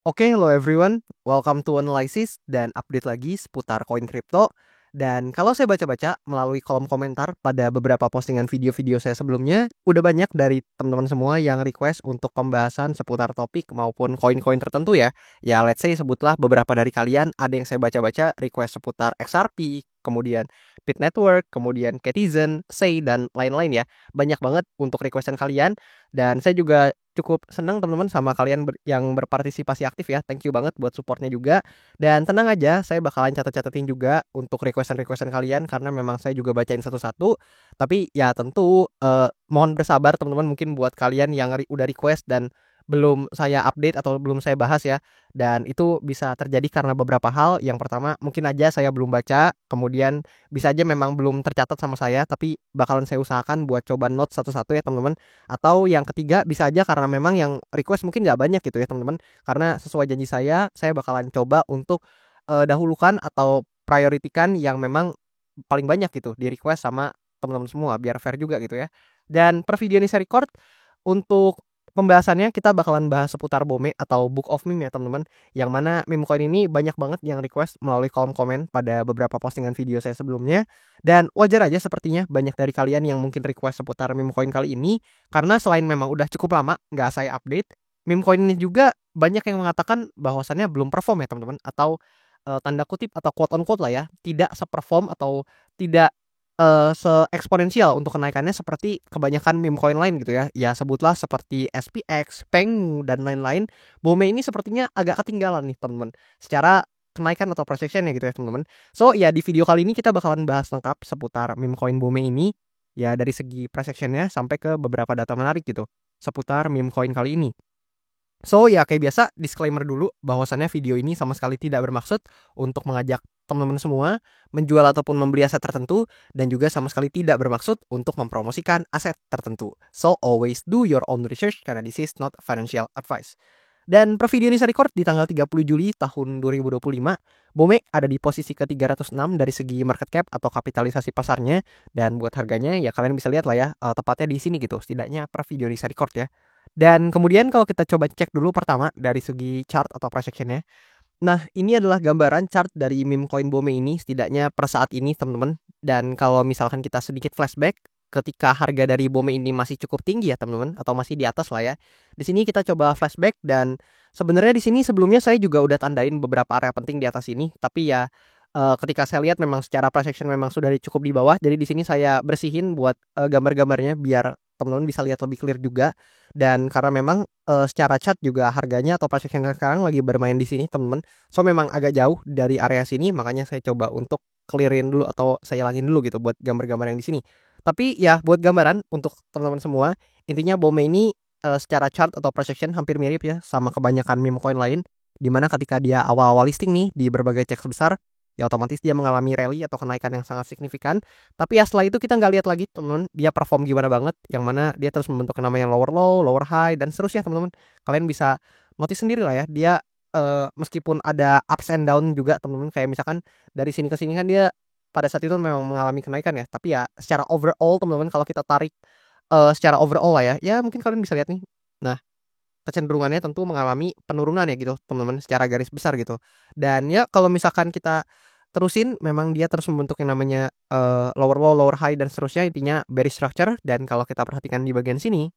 Oke, hello everyone. Welcome to Analysis dan update lagi seputar koin kripto. Dan kalau saya baca-baca melalui kolom komentar pada beberapa postingan video-video saya sebelumnya, udah banyak dari teman-teman semua yang request untuk pembahasan seputar topik maupun koin-koin tertentu ya. Ya, let's say sebutlah beberapa dari kalian ada yang saya baca-baca request seputar XRP, kemudian Bit Network, kemudian Citizen, Say, dan lain-lain ya. Banyak banget untuk requestan kalian. Dan saya juga cukup senang teman-teman sama kalian yang berpartisipasi aktif ya. Thank you banget buat supportnya juga. Dan tenang aja, saya bakalan catat-catatin juga untuk requestan-requestan kalian karena memang saya juga bacain satu-satu. Tapi ya tentu mohon bersabar teman-teman, mungkin buat kalian yang udah request dan belum saya update atau belum saya bahas ya. Dan itu bisa terjadi karena beberapa hal. Yang pertama, mungkin aja saya belum baca, kemudian bisa aja memang belum tercatat sama saya, tapi bakalan saya usahakan buat coba note satu-satu ya teman-teman. Atau yang ketiga bisa aja karena memang yang request mungkin nggak banyak gitu ya teman-teman. Karena sesuai janji saya bakalan coba untuk dahulukan atau prioritikan yang memang paling banyak gitu di request sama teman-teman semua biar fair juga gitu ya. Dan per video ini saya record untuk pembahasannya kita bakalan bahas seputar BOME atau Book of Meme ya teman-teman. Yang mana meme coin ini banyak banget yang request melalui kolom komen pada beberapa postingan video saya sebelumnya. Dan wajar aja sepertinya banyak dari kalian yang mungkin request seputar meme coin kali ini. Karena selain memang udah cukup lama nggak saya update, meme coin ini juga banyak yang mengatakan bahwasannya belum perform ya teman-teman. Atau tanda kutip atau quote on quote lah ya, tidak seperform atau tidak se-eksponensial untuk kenaikannya seperti kebanyakan meme coin lain gitu ya. Ya sebutlah seperti SPX, Pengu, dan lain-lain. BOME ini sepertinya agak ketinggalan nih teman-teman. Secara kenaikan atau projection ya gitu ya teman-teman. So ya di video kali ini kita bakalan bahas lengkap seputar meme coin BOME ini. Ya dari segi projection-nya sampai ke beberapa data menarik gitu. Seputar meme coin kali ini. So ya kayak biasa disclaimer dulu bahwasannya video ini sama sekali tidak bermaksud untuk mengajak teman-teman semua menjual ataupun membeli aset tertentu dan juga sama sekali tidak bermaksud untuk mempromosikan aset tertentu. So always do your own research karena this is not financial advice. Dan per video ini saya record di tanggal 30 Juli tahun 2025. BOME ada di posisi ke-306 dari segi market cap atau kapitalisasi pasarnya. Dan buat harganya ya kalian bisa lihat lah ya, tepatnya di sini gitu. Setidaknya per video ini saya record ya. Dan kemudian kalau kita coba cek dulu pertama dari segi chart atau price action-nya. Nah, ini adalah gambaran chart dari meme coin BOME ini setidaknya per saat ini teman-teman. Dan kalau misalkan kita sedikit flashback ketika harga dari BOME ini masih cukup tinggi ya teman-teman atau masih di atas lah ya. Di sini kita coba flashback dan sebenarnya di sini sebelumnya saya juga udah tandain beberapa area penting di atas ini, tapi ya ketika saya lihat memang secara price action memang sudah cukup di bawah. Jadi di sini saya bersihin buat gambar-gambarnya biar teman-teman bisa lihat lebih clear juga. Dan karena memang secara chart juga harganya atau price action sekarang lagi bermain di sini teman-teman. So memang agak jauh dari area sini, makanya saya coba untuk clearin dulu atau saya hilangin dulu gitu buat gambar-gambar yang di sini. Tapi ya buat gambaran untuk teman-teman semua, intinya BOME ini secara chart atau price action hampir mirip ya sama kebanyakan meme coin lain. Dimana ketika dia awal-awal listing nih di berbagai cek besar, ya otomatis dia mengalami rally atau kenaikan yang sangat signifikan. Tapi ya setelah itu kita nggak lihat lagi teman-teman dia perform gimana banget, yang mana dia terus membentuk namanya lower low, lower high, dan seterusnya teman-teman. Kalian bisa notice sendiri lah ya, dia meskipun ada ups and down juga teman-teman, kayak misalkan dari sini ke sini kan dia pada saat itu memang mengalami kenaikan ya. Tapi ya secara overall teman-teman kalau kita tarik secara overall lah ya, ya mungkin kalian bisa lihat nih. Nah, kecenderungannya tentu mengalami penurunan ya gitu teman-teman secara garis besar gitu. Dan ya kalau misalkan kita terusin memang dia terus membentuk yang namanya lower low, lower high, dan seterusnya, intinya bearish structure. Dan kalau kita perhatikan di bagian sini,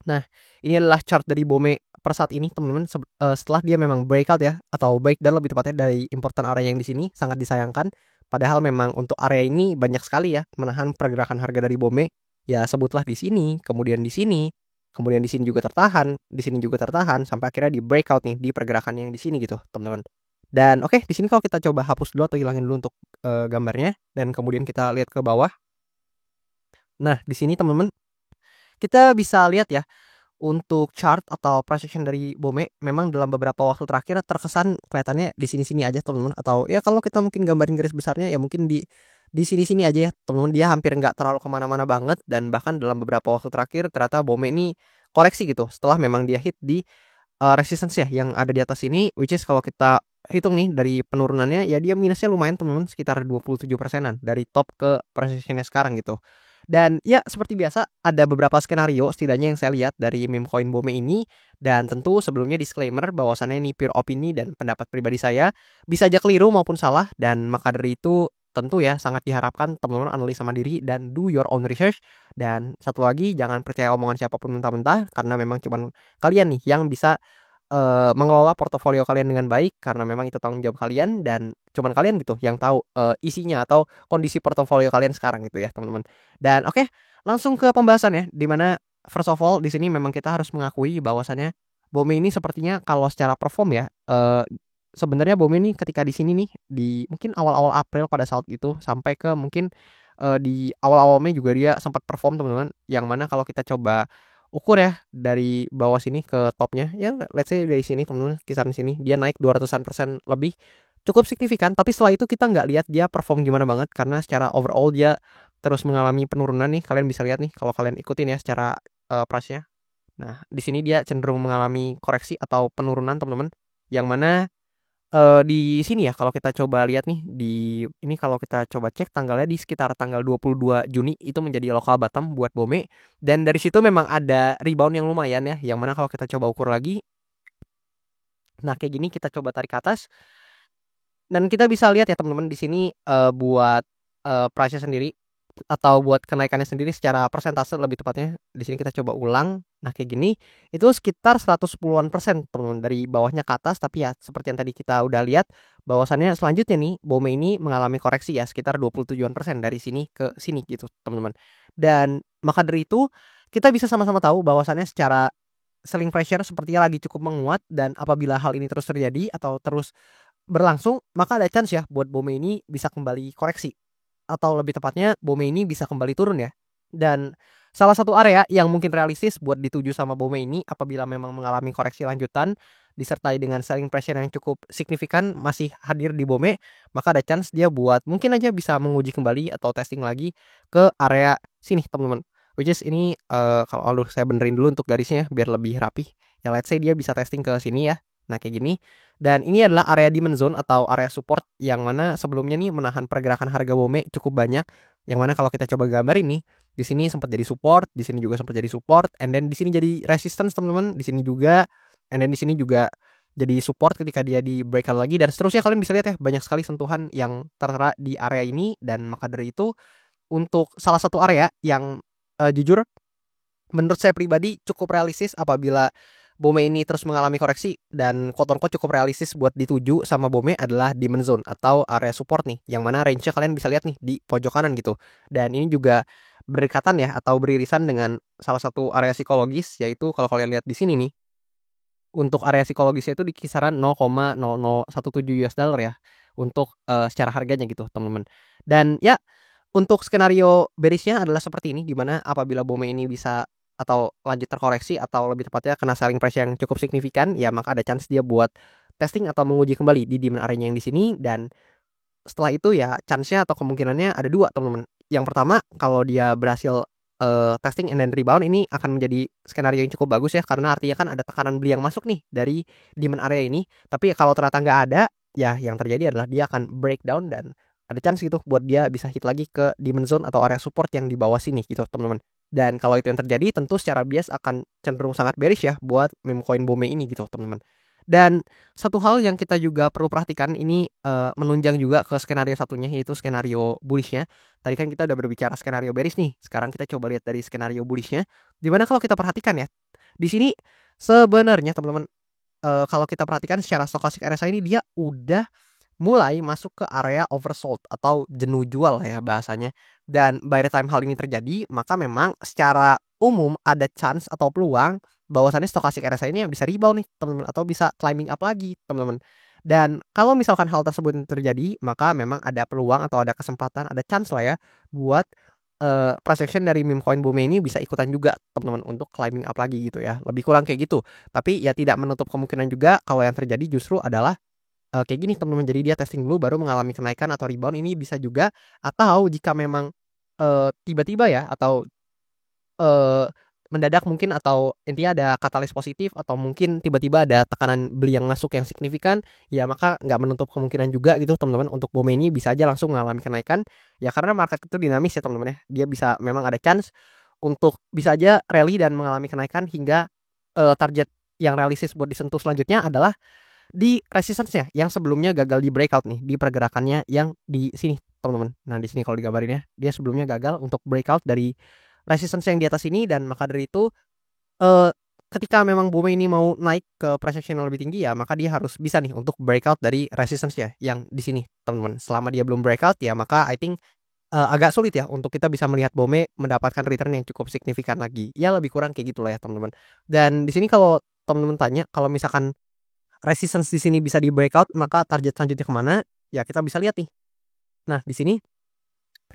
nah ini adalah chart dari BOME per saat ini teman-teman. Setelah dia memang breakout ya atau breakdown lebih tepatnya dari important area yang di sini, sangat disayangkan. Padahal memang untuk area ini banyak sekali ya menahan pergerakan harga dari BOME. Ya sebutlah di sini, kemudian di sini, kemudian di sini juga tertahan, di sini juga tertahan sampai akhirnya di breakout nih di pergerakan yang di sini gitu teman-teman. Dan oke, di sini kalau kita coba hapus dulu atau hilangin dulu untuk gambarnya dan kemudian kita lihat ke bawah. Nah, di sini teman-teman kita bisa lihat ya untuk chart atau price action dari BOME memang dalam beberapa waktu terakhir terkesan kelihatannya di sini-sini aja teman-teman, atau ya kalau kita mungkin gambarin garis besarnya ya mungkin di sini-sini aja ya teman-teman, dia hampir nggak terlalu kemana-mana banget. Dan bahkan dalam beberapa waktu terakhir ternyata BOME ini koreksi gitu setelah memang dia hit di resistance ya yang ada di atas ini, which is kalau kita hitung nih dari penurunannya ya dia minusnya lumayan teman-teman, sekitar 27%-an dari top ke price actionnya sekarang gitu. Dan ya seperti biasa ada beberapa skenario setidaknya yang saya lihat dari meme koin Bome ini, dan tentu sebelumnya disclaimer bahwasannya ini pure opini dan pendapat pribadi saya, bisa aja keliru maupun salah, dan maka dari itu tentu ya sangat diharapkan teman-teman analisa mandiri dan do your own research. Dan satu lagi, jangan percaya omongan siapapun mentah-mentah, karena memang cuman kalian nih yang bisa mengelola portofolio kalian dengan baik, karena memang itu tanggung jawab kalian dan cuman kalian gitu yang tahu isinya atau kondisi portofolio kalian sekarang gitu ya teman-teman. Dan oke, langsung ke pembahasan ya, dimana first of all di sini memang kita harus mengakui bahwasannya Bome ini sepertinya kalau secara perform ya, sebenarnya Bome ini ketika di sini nih di mungkin awal-awal April pada saat itu sampai ke mungkin di awal-awal Mei juga dia sempat perform teman-teman, yang mana kalau kita coba ukur ya dari bawah sini ke topnya ya, let's say dari sini teman-teman, kisaran sini dia naik 200% lebih, cukup signifikan. Tapi setelah itu kita nggak lihat dia perform gimana banget, karena secara overall dia terus mengalami penurunan nih. Kalian bisa lihat nih kalau kalian ikutin ya secara price-nya. Nah, di sini dia cenderung mengalami koreksi atau penurunan teman-teman, yang mana di sini ya kalau kita coba lihat nih di ini, kalau kita coba cek tanggalnya di sekitar tanggal 22 Juni itu menjadi local bottom buat Bome, dan dari situ memang ada rebound yang lumayan ya, yang mana kalau kita coba ukur lagi, nah kayak gini kita coba tarik ke atas dan kita bisa lihat ya teman-teman di sini buat price-nya sendiri atau buat kenaikannya sendiri secara persentase lebih tepatnya. Di sini kita coba ulang. Nah, kayak gini itu sekitar 110-an persen teman-teman dari bawahnya ke atas. Tapi ya seperti yang tadi kita udah lihat bahwasannya selanjutnya nih Bome ini mengalami koreksi ya sekitar 27-an persen dari sini ke sini gitu teman-teman. Dan maka dari itu kita bisa sama-sama tahu bahwasannya secara selling pressure sepertinya lagi cukup menguat, dan apabila hal ini terus terjadi atau terus berlangsung, maka ada chance ya buat Bome ini bisa kembali koreksi, atau lebih tepatnya Bome ini bisa kembali turun ya. Dan salah satu area yang mungkin realistis buat dituju sama Bome ini apabila memang mengalami koreksi lanjutan disertai dengan selling pressure yang cukup signifikan masih hadir di Bome, maka ada chance dia buat mungkin aja bisa menguji kembali atau testing lagi ke area sini teman-teman. Which is ini kalau saya benerin dulu untuk garisnya biar lebih rapi. Ya let's say dia bisa testing ke sini ya. Nah kayak gini. Dan ini adalah area demand zone atau area support yang mana sebelumnya nih menahan pergerakan harga Bome cukup banyak. Yang mana kalau kita coba gambar ini, di sini sempat jadi support, di sini juga sempat jadi support, and then di sini jadi resistance teman-teman, di sini juga, and then di sini juga jadi support ketika dia di breakout lagi, dan seterusnya. Kalian bisa lihat ya banyak sekali sentuhan yang tertera di area ini, dan maka dari itu untuk salah satu area yang jujur menurut saya pribadi cukup realistis apabila Bome ini terus mengalami koreksi, dan quote-unquote cukup realistis buat dituju sama Bome adalah demand zone atau area support nih, yang mana range-nya kalian bisa lihat nih di pojok kanan gitu. Dan ini juga berdekatan ya atau beririsan dengan salah satu area psikologis, yaitu kalau kalian lihat di sini nih, untuk area psikologisnya itu di kisaran 0,0017 US dollar ya untuk secara harganya gitu teman-teman. Dan ya untuk skenario bearish-nya adalah seperti ini, di mana apabila Bome ini bisa atau lanjut terkoreksi atau lebih tepatnya kena selling price yang cukup signifikan, ya maka ada chance dia buat testing atau menguji kembali di demand area yang di sini. Dan setelah itu ya chance-nya atau kemungkinannya ada dua teman-teman. Yang pertama, kalau dia berhasil testing and then rebound, ini akan menjadi skenario yang cukup bagus ya, karena artinya kan ada tekanan beli yang masuk nih dari demand area ini. Tapi kalau ternyata nggak ada, ya yang terjadi adalah dia akan breakdown, dan ada chance gitu buat dia bisa hit lagi ke demand zone atau area support yang di bawah sini gitu teman-teman. Dan kalau itu yang terjadi, tentu secara bias akan cenderung sangat bearish ya buat meme coin Bome ini gitu teman-teman. Dan satu hal yang kita juga perlu perhatikan ini menunjang juga ke skenario satunya, yaitu skenario bullish-nya. Tadi kan kita udah berbicara skenario bearish nih. Sekarang kita coba lihat dari skenario bullish-nya. Dimana kalau kita perhatikan ya, di sini sebenarnya teman-teman, kalau kita perhatikan secara stochastic RSI ini dia udah mulai masuk ke area oversold atau jenuh jual ya bahasanya. Dan by the time hal ini terjadi, maka memang secara umum ada chance atau peluang bahwasannya stokastik RSI ini bisa rebound nih teman-teman, atau bisa climbing up lagi teman-teman. Dan kalau misalkan hal tersebut terjadi, maka memang ada peluang atau ada kesempatan, ada chance lah ya buat price action dari meme coin Bome ini bisa ikutan juga teman-teman untuk climbing up lagi gitu ya. Lebih kurang kayak gitu. Tapi ya tidak menutup kemungkinan juga kalau yang terjadi justru adalah kayak gini teman-teman, jadi dia testing dulu baru mengalami kenaikan atau rebound, ini bisa juga. Atau jika memang tiba-tiba ya atau mendadak mungkin, atau intinya ada katalis positif, atau mungkin tiba-tiba ada tekanan beli yang masuk yang signifikan, ya maka nggak menutup kemungkinan juga gitu teman-teman untuk BOME ini bisa aja langsung mengalami kenaikan. Ya karena market itu dinamis ya teman-teman ya. Dia bisa memang ada chance untuk bisa aja rally dan mengalami kenaikan hingga target yang realistis buat disentuh selanjutnya adalah di resistance-nya yang sebelumnya gagal di breakout nih, di pergerakannya yang di sini teman-teman. Nah di sini kalau digambarin ya, dia sebelumnya gagal untuk breakout dari resistance yang di atas ini, dan maka dari itu eh, ketika memang BOME ini mau naik ke price action yang lebih tinggi, ya maka dia harus bisa nih untuk breakout dari resistance-nya yang di sini teman-teman. Selama dia belum breakout, ya maka I think agak sulit ya untuk kita bisa melihat BOME mendapatkan return yang cukup signifikan lagi. Ya lebih kurang kayak gitulah ya teman-teman. Dan di sini kalau teman-teman tanya, kalau misalkan resistance di sini bisa di breakout, maka target selanjutnya kemana? Ya kita bisa lihat nih. Nah di sini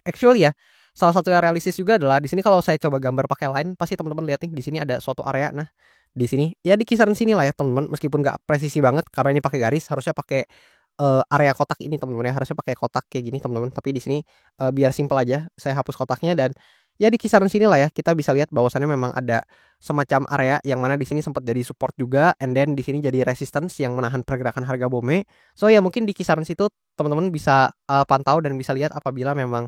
actually ya, salah satu yang realistis juga adalah di sini kalau saya coba gambar pakai line, pasti teman-teman lihat nih di sini ada suatu area. Nah di sini ya di kisaran sini lah ya teman-teman, meskipun nggak presisi banget karena ini pakai garis, harusnya pakai area kotak ini teman-teman ya, harusnya pakai kotak kayak gini teman-teman, tapi di sini biar simpel aja saya hapus kotaknya, dan ya di kisaran sini lah ya kita bisa lihat bahwasannya memang ada semacam area yang mana di sini sempat jadi support juga, and then di sini jadi resistance yang menahan pergerakan harga BOME. So ya mungkin di kisaran situ teman-teman bisa pantau dan bisa lihat apabila memang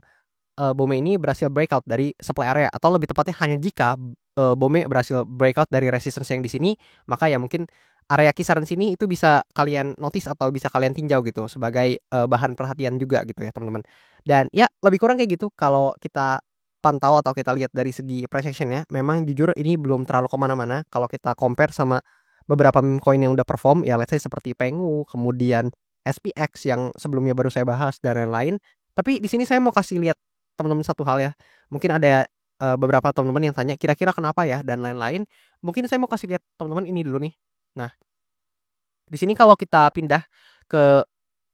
BOME ini berhasil breakout dari supply area, atau lebih tepatnya hanya jika BOME berhasil breakout dari resistance yang di sini, maka ya mungkin area kisaran sini itu bisa kalian notice atau bisa kalian tinjau gitu sebagai bahan perhatian juga gitu ya teman-teman. Dan ya lebih kurang kayak gitu kalau kita pantau atau kita lihat dari segi price action-nya. Memang jujur ini belum terlalu kemana-mana kalau kita compare sama beberapa meme coin yang udah perform, ya let's say seperti Pengu, kemudian SPX yang sebelumnya baru saya bahas, dan lain-lain. Tapi di sini saya mau kasih lihat teman-teman satu hal ya. Mungkin ada beberapa teman-teman yang tanya kira-kira kenapa ya dan lain-lain. Mungkin saya mau kasih lihat teman-teman ini dulu nih. Nah, di sini kalau kita pindah ke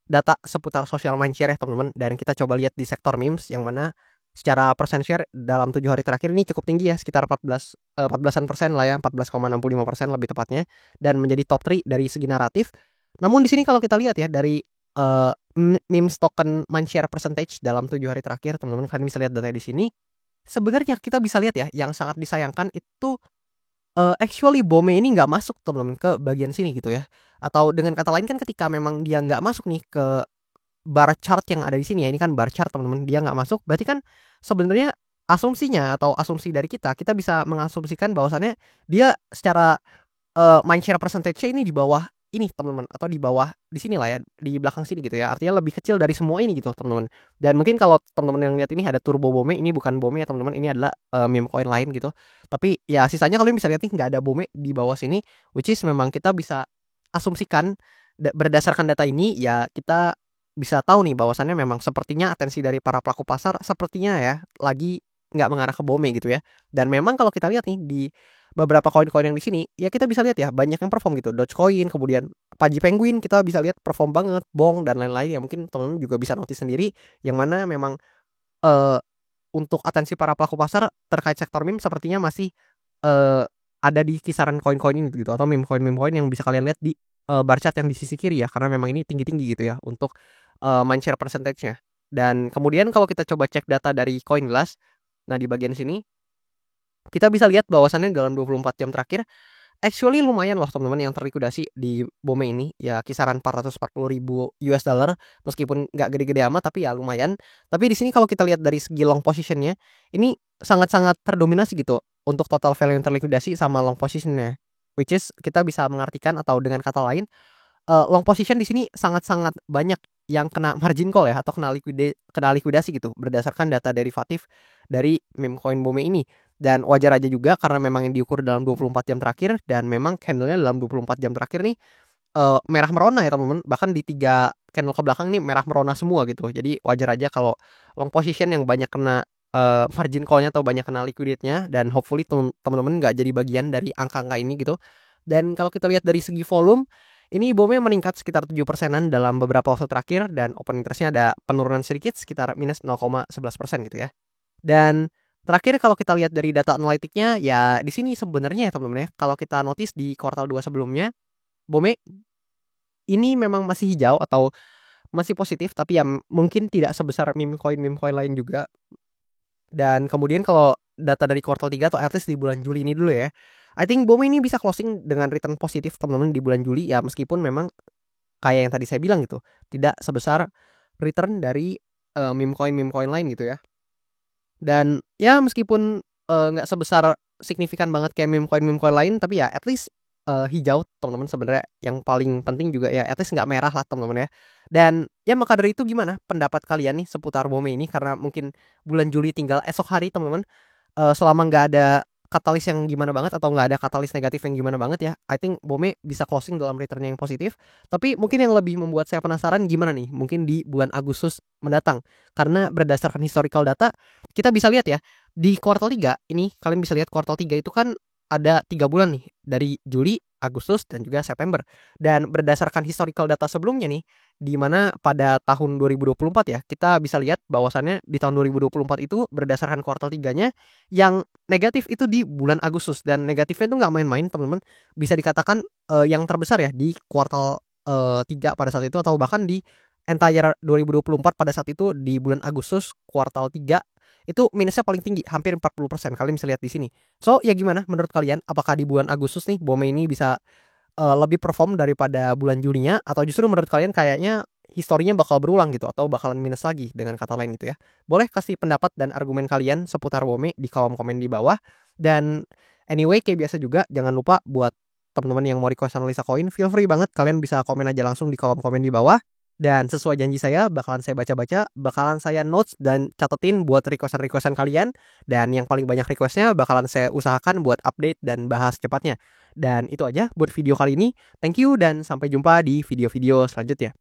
data seputar social mindshare ya teman-teman, dan kita coba lihat di sektor memes yang mana secara persen share dalam 7 hari terakhir ini cukup tinggi ya, sekitar 14-an persen lah ya, 14,65% lebih tepatnya, dan menjadi top 3 dari segi naratif. Namun di sini kalau kita lihat ya dari memes token mindshare percentage dalam 7 hari terakhir, teman-teman kalian bisa lihat data di sini. Sebenarnya kita bisa lihat ya, yang sangat disayangkan itu actually BOME ini nggak masuk teman-teman ke bagian sini gitu ya. Atau dengan kata lain kan ketika memang dia nggak masuk nih ke bar chart yang ada di sini ya, ini kan bar chart teman-teman, dia nggak masuk, berarti kan sebenarnya asumsinya atau asumsi dari kita bisa mengasumsikan bahwasannya dia secara mindshare percentage-nya ini di bawah ini teman-teman, atau di bawah di sini lah ya, di belakang sini gitu ya, artinya lebih kecil dari semua ini gitu teman-teman. Dan mungkin kalau teman-teman yang lihat ini ada turbo BOME, ini bukan BOME ya teman-teman, ini adalah meme coin lain gitu. Tapi ya sisanya kalian bisa lihat nih nggak ada BOME di bawah sini, which is memang kita bisa asumsikan berdasarkan data ini ya, kita bisa tahu nih bahwasannya memang sepertinya atensi dari para pelaku pasar sepertinya ya lagi nggak mengarah ke BOME gitu ya. Dan memang kalau kita lihat nih di beberapa koin-koin yang di sini ya kita bisa lihat ya banyak yang perform gitu. Dogecoin, kemudian Paji Penguin kita bisa lihat perform banget, Bong dan lain-lain ya, mungkin teman-teman juga bisa notice sendiri yang mana memang eh, untuk atensi para pelaku pasar terkait sektor meme sepertinya masih eh, ada di kisaran koin-koin ini gitu, atau meme coin yang bisa kalian lihat di bar chart yang di sisi kiri ya, karena memang ini tinggi-tinggi gitu ya untuk mindshare percentage-nya. Dan kemudian kalau kita coba cek data dari CoinGlass, nah di bagian sini kita bisa lihat bahwasannya dalam 24 jam terakhir actually lumayan loh teman-teman yang terliquidasi di BOME ini, ya kisaran 440.000 US dollar, meskipun nggak gede-gede amat tapi ya lumayan. Tapi di sini kalau kita lihat dari segi long positionnya, ini sangat-sangat terdominasi gitu untuk total value yang terlikuidasi sama long positionnya, which is kita bisa mengartikan atau dengan kata lain long position di sini sangat-sangat banyak yang kena margin call ya, atau kena likuidasi gitu berdasarkan data derivatif dari meme coin BOME ini. Dan wajar aja juga karena memang yang diukur dalam 24 jam terakhir, dan memang candlenya dalam 24 jam terakhir nih merah merona ya teman-teman. Bahkan di 3 candle ke belakang nih merah merona semua gitu. Jadi wajar aja kalau long position yang banyak kena margin call-nya atau banyak kena liquidity-nya, dan hopefully teman-teman nggak jadi bagian dari angka-angka ini gitu. Dan kalau kita lihat dari segi volume, ini BOME meningkat sekitar 7%-an dalam beberapa waktu terakhir, dan open interest-nya ada penurunan sedikit sekitar minus 0,11% gitu ya. Dan terakhir kalau kita lihat dari data analitiknya ya di sini sebenarnya ya teman-teman ya, kalau kita notice di kuartal 2 sebelumnya BOME ini memang masih hijau atau masih positif, tapi ya mungkin tidak sebesar meme coin lain juga. Dan kemudian kalau data dari kuartal 3 atau at least di bulan Juli ini dulu ya, I think BOME ini bisa closing dengan return positif teman-teman di bulan Juli ya, meskipun memang kayak yang tadi saya bilang gitu, tidak sebesar return dari meme coin lain gitu ya. Dan ya meskipun nggak sebesar signifikan banget kayak meme coin lain, tapi ya at least hijau teman-teman sebenarnya yang paling penting juga ya at least nggak merah lah teman-teman ya. Dan ya maka dari itu gimana pendapat kalian nih seputar BOME ini, karena mungkin bulan Juli tinggal esok hari teman-teman. Selama nggak ada katalis yang gimana banget atau nggak ada katalis negatif yang gimana banget ya, I think BOME bisa closing dalam returnnya yang positif. Tapi mungkin yang lebih membuat saya penasaran gimana nih mungkin di bulan Agustus mendatang, karena berdasarkan historical data kita bisa lihat ya di kuartal 3 ini, kalian bisa lihat kuartal 3 itu kan ada 3 bulan nih dari Juli, Agustus dan juga September. Dan berdasarkan historical data sebelumnya nih, di mana pada tahun 2024 ya, kita bisa lihat bahwasannya di tahun 2024 itu berdasarkan kuartal 3-nya yang negatif itu di bulan Agustus, dan negatifnya itu nggak main-main teman-teman. Bisa dikatakan yang terbesar ya di kuartal 3 pada saat itu, atau bahkan di entire 2024 pada saat itu di bulan Agustus kuartal 3 itu minusnya paling tinggi, hampir 40%. Kalian bisa lihat di sini. So, ya gimana menurut kalian? Apakah di bulan Agustus nih BOME ini bisa lebih perform daripada bulan Julinya, atau justru menurut kalian kayaknya historinya bakal berulang gitu atau bakalan minus lagi dengan kata lain gitu ya. Boleh kasih pendapat dan argumen kalian seputar BOME di kolom komen di bawah. Dan anyway kayak biasa juga jangan lupa buat teman-teman yang mau request analisa koin, feel free banget kalian bisa komen aja langsung di kolom komen di bawah. Dan sesuai janji saya bakalan saya baca-baca, bakalan saya notes dan catetin buat requestan-requestan kalian. Dan yang paling banyak requestnya bakalan saya usahakan buat update dan bahas cepatnya. Dan itu aja buat video kali ini. Thank you dan sampai jumpa di video-video selanjutnya.